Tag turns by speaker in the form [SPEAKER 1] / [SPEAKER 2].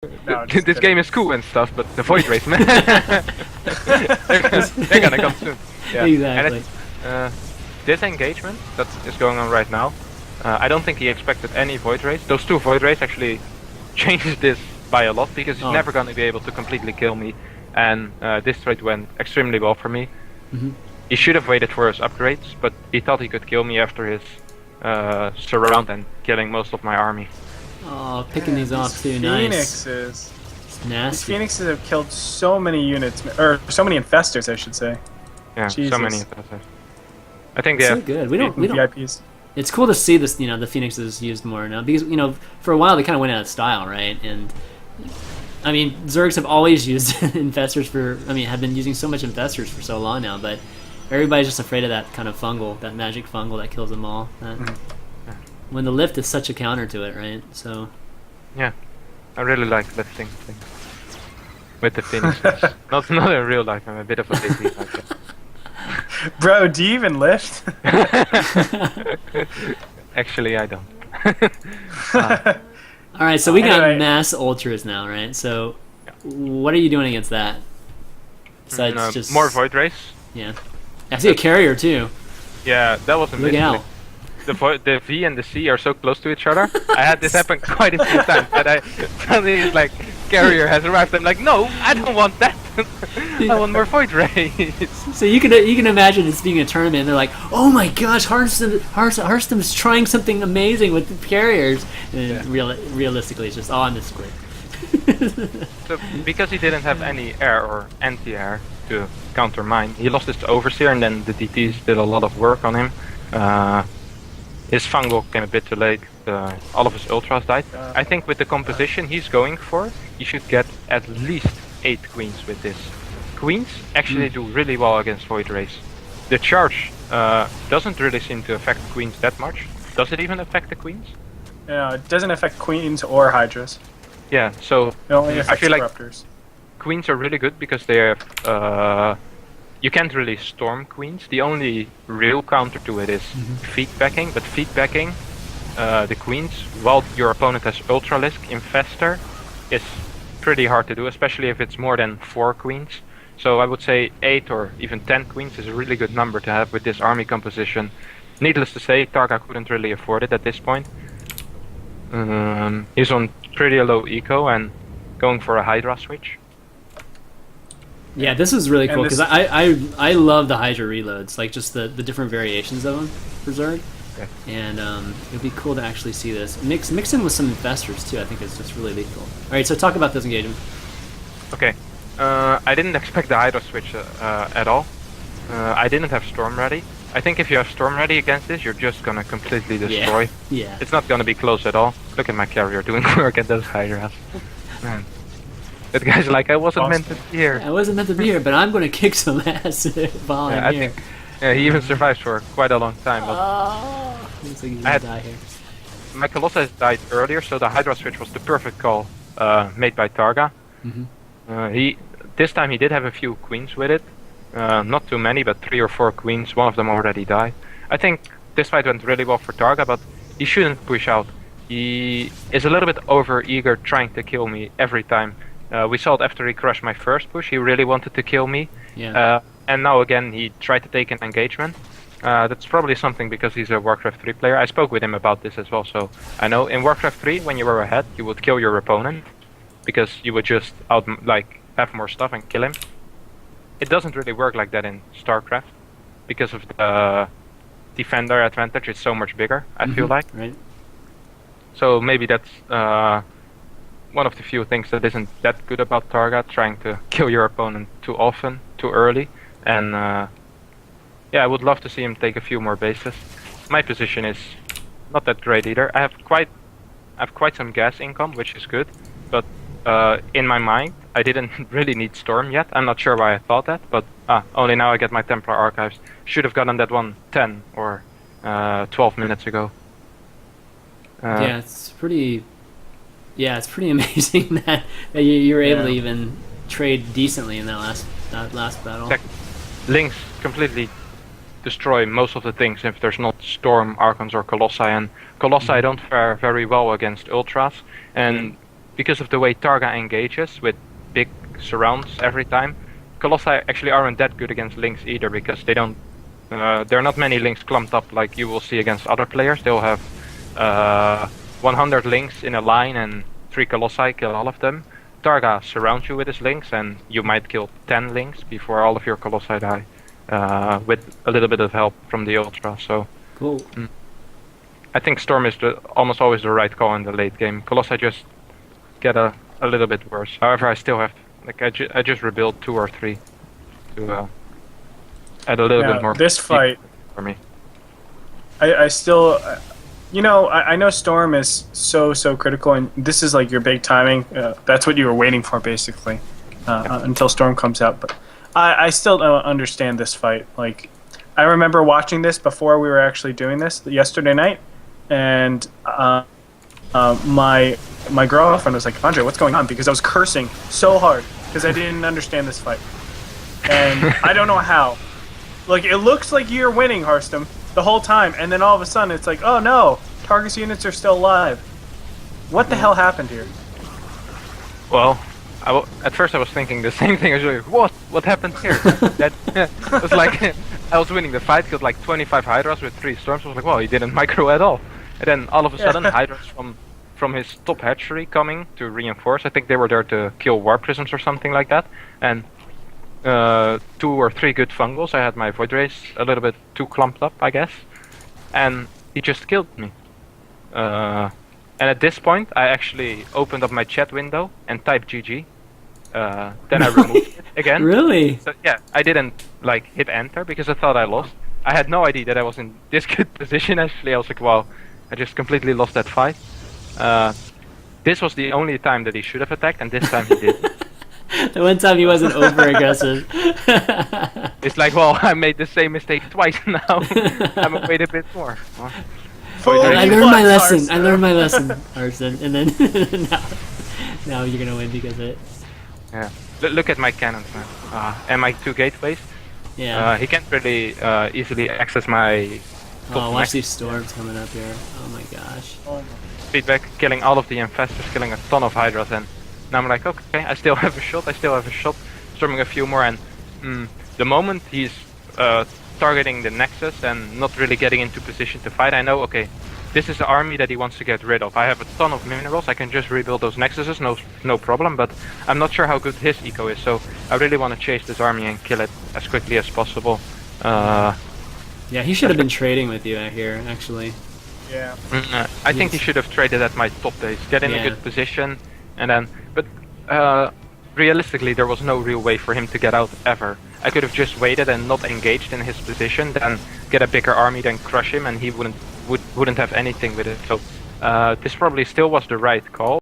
[SPEAKER 1] No,
[SPEAKER 2] This game is cool and stuff, but the Void Race, man, they're gonna come soon. Yeah.
[SPEAKER 3] Exactly.
[SPEAKER 2] And this engagement that is going on right now, I don't think he expected any Void Race. Those two Void Race actually changed this by a lot because he's never gonna be able to completely kill me, and this trade went extremely well for me. He should have waited for his upgrades, but he thought he could kill me after his surround and killing most of my army.
[SPEAKER 3] Oh, picking these off too,
[SPEAKER 1] Phoenixes.
[SPEAKER 3] nice. It's
[SPEAKER 1] These
[SPEAKER 3] nasty.
[SPEAKER 1] Phoenixes have killed so many units, or so many infestors, I should say.
[SPEAKER 2] Yeah,
[SPEAKER 1] Jesus.
[SPEAKER 2] so many infestors. I think they
[SPEAKER 3] So
[SPEAKER 2] have
[SPEAKER 3] good. We don't.
[SPEAKER 1] VIPs.
[SPEAKER 3] It's cool to see this. You know, the Phoenixes used more now because for a while they kind of went out of style, right? And I mean, Zergs have always used infestors for. I mean, have been using so much infestors for so long now, but everybody's just afraid of that kind of fungal, that magic fungal that kills them all. When the lift is such a counter to it, right? So.
[SPEAKER 2] Yeah, I really like lifting things with the Phoenixes. not in real life. I'm a bit of a lazy like that.
[SPEAKER 1] Bro, do you even lift?
[SPEAKER 2] Actually, I don't.
[SPEAKER 3] All right, so we got
[SPEAKER 1] Anyway.
[SPEAKER 3] mass ultras now, right? So, what are you doing against that? Besides just
[SPEAKER 2] more Void Race.
[SPEAKER 3] Yeah, I see a carrier too.
[SPEAKER 2] Yeah, that was a
[SPEAKER 3] Look
[SPEAKER 2] misclick.
[SPEAKER 3] out!
[SPEAKER 2] The V and the C are so close to each other. I had this happen quite a few times, but I suddenly it's like carrier has arrived. I'm like, no, I don't want that. I want more Void Rays.
[SPEAKER 3] So you can imagine this being a tournament. And they're like, oh my gosh, Harstem is trying something amazing with the carriers. And realistically, it's just I misclick.
[SPEAKER 2] So because he didn't have any air or anti-air to counter mine, he lost his Overseer, and then the DTs did a lot of work on him. His fungal came a bit too late. All of his ultras died. I think with the composition he's going for, he should get at least 8 queens with this. Queens actually do really well against Void Race. The charge doesn't really seem to affect queens that much. Does it even affect the queens?
[SPEAKER 1] Yeah, it doesn't affect queens or hydras.
[SPEAKER 2] Yeah, so
[SPEAKER 1] It only
[SPEAKER 2] I
[SPEAKER 1] affects
[SPEAKER 2] feel like
[SPEAKER 1] corruptors.
[SPEAKER 2] queens are really good because they have you can't really storm queens. The only real counter to it is feedbacking, but feedbacking the queens while your opponent has Ultralisk Infestor is pretty hard to do, especially if it's more than 4 queens. So I would say 8 or even 10 queens is a really good number to have with this army composition. Needless to say, Targa couldn't really afford it at this point. He's on pretty low eco and going for a Hydra switch.
[SPEAKER 3] Yeah, this is really cool
[SPEAKER 1] And
[SPEAKER 3] because I love the Hydra reloads, like just the different variations of them for Zerg.
[SPEAKER 2] Yeah.
[SPEAKER 3] And it'd be cool to actually see this mix in with some infestors too. I think it's just really lethal. All right, so talk about this engagement.
[SPEAKER 2] Okay, I didn't expect the Hydra switch at all. I didn't have Storm ready. I think if you have Storm ready against this, you're just gonna completely destroy.
[SPEAKER 3] Yeah.
[SPEAKER 2] It's not gonna be close at all. Look at my carrier doing work at those Hydras. Man. That guy's like, I wasn't meant to be here.
[SPEAKER 3] I wasn't meant to be here, but I'm going to kick some ass while I'm
[SPEAKER 2] I
[SPEAKER 3] here.
[SPEAKER 2] think he even survives for quite a long time. But
[SPEAKER 3] Looks like he's
[SPEAKER 2] I
[SPEAKER 3] gonna die here.
[SPEAKER 2] my Colossus died earlier, so the Hydra switch was the perfect call made by Targa. This time he did have a few queens with it. Not too many, but 3 or 4 queens. One of them already died. I think this fight went really well for Targa, but he shouldn't push out. He is a little bit over eager trying to kill me every time. We saw it after he crushed my first push. He really wanted to kill me.
[SPEAKER 3] Yeah.
[SPEAKER 2] And now again he tried to take an engagement. That's probably something because he's a Warcraft 3 player. I spoke with him about this as well, so I know in Warcraft 3 when you were ahead you would kill your opponent because you would just have more stuff and kill him. It doesn't really work like that in StarCraft because of the defender advantage is so much bigger, I feel like.
[SPEAKER 3] Right.
[SPEAKER 2] So maybe that's one of the few things that isn't that good about Targa, trying to kill your opponent too often, too early. And yeah, I would love to see him take a few more bases. My position is not that great either. I have quite some gas income, which is good, but in my mind, I didn't really need Storm yet. I'm not sure why I thought that, but only now I get my Templar Archives. Should have gotten that one 10 or 12 minutes ago.
[SPEAKER 3] Yeah, it's pretty amazing that you were able to even trade decently in that last battle.
[SPEAKER 2] Lynx completely destroy most of the things if there's not Storm, Archons or Colossi, and Colossi don't fare very well against Ultras, and because of the way Targa engages with big surrounds every time, Colossi actually aren't that good against Lynx either, because they don't. There are not many Lynx clumped up like you will see against other players. They'll have 100 Lynx in a line and 3 Colossi kill all of them. Targa surrounds you with his Lynx and you might kill 10 Lynx before all of your Colossi die, with a little bit of help from the Ultra. So
[SPEAKER 3] Cool.
[SPEAKER 2] I think Storm is almost always the right call in the late game. Colossi just get a little bit worse. However, I still have I just rebuild 2 or 3 to add a little bit more.
[SPEAKER 1] This fight
[SPEAKER 2] for me.
[SPEAKER 1] I still, you know, I know Storm is so critical, and this is like your big timing. That's what you were waiting for, basically, until Storm comes out. But I still don't understand this fight. Like, I remember watching this before we were actually doing this yesterday night, and my girlfriend was like, "Andre, what's going on?" Because I was cursing so hard because I didn't understand this fight, and I don't know how. Like, it looks like you're winning, Harstem, the whole time, and then all of a sudden it's like, oh no, Target's units are still alive. What the hell happened here?
[SPEAKER 2] Well, at first I was thinking the same thing. I was like, what happened here? That it was like I was winning the fight, killed like 25 Hydras with 3 Storms. I was like, well, he didn't micro at all. And then all of a sudden, Hydras from his top hatchery coming to reinforce. I think they were there to kill Warp Prisms or something like that. And 2 or 3 good fungals. I had my Void Rays a little bit too clumped up, I guess. And he just killed me. And at this point, I actually opened up my chat window and typed GG. Then I removed it again.
[SPEAKER 3] Really?
[SPEAKER 2] So, yeah, I didn't like hit enter because I thought I lost. I had no idea that I was in this good position. Actually, I was like, wow, I just completely lost that fight. This was the only time that he should have attacked, and this time he did.
[SPEAKER 3] The one time he wasn't over aggressive.
[SPEAKER 2] It's like, well, I made the same mistake twice now. I'm gonna wait a bit more.
[SPEAKER 3] I learned my lesson. I learned my lesson, Harstem, and then now you're gonna win because of it.
[SPEAKER 2] Yeah. Look at my cannons, man. And my 2 gateways.
[SPEAKER 3] Yeah.
[SPEAKER 2] He can't really easily access my.
[SPEAKER 3] Oh, watch these storms coming up here. Oh my gosh.
[SPEAKER 2] Feedback, killing all of the infestors, killing a ton of Hydras, and now I'm like, okay, I still have a shot, storming a few more, and the moment he's targeting the Nexus and not really getting into position to fight, I know, okay, this is the army that he wants to get rid of. I have a ton of minerals, I can just rebuild those Nexuses, no problem, but I'm not sure how good his eco is, so I really want to chase this army and kill it as quickly as possible.
[SPEAKER 3] Yeah, he should have been trading with you out here, actually.
[SPEAKER 1] Yeah.
[SPEAKER 2] I think he should have traded at my top days, get in a good position, and then. But realistically, there was no real way for him to get out ever. I could have just waited and not engaged in his position, then get a bigger army, then crush him, and he wouldn't have anything with it. So this probably still was the right call.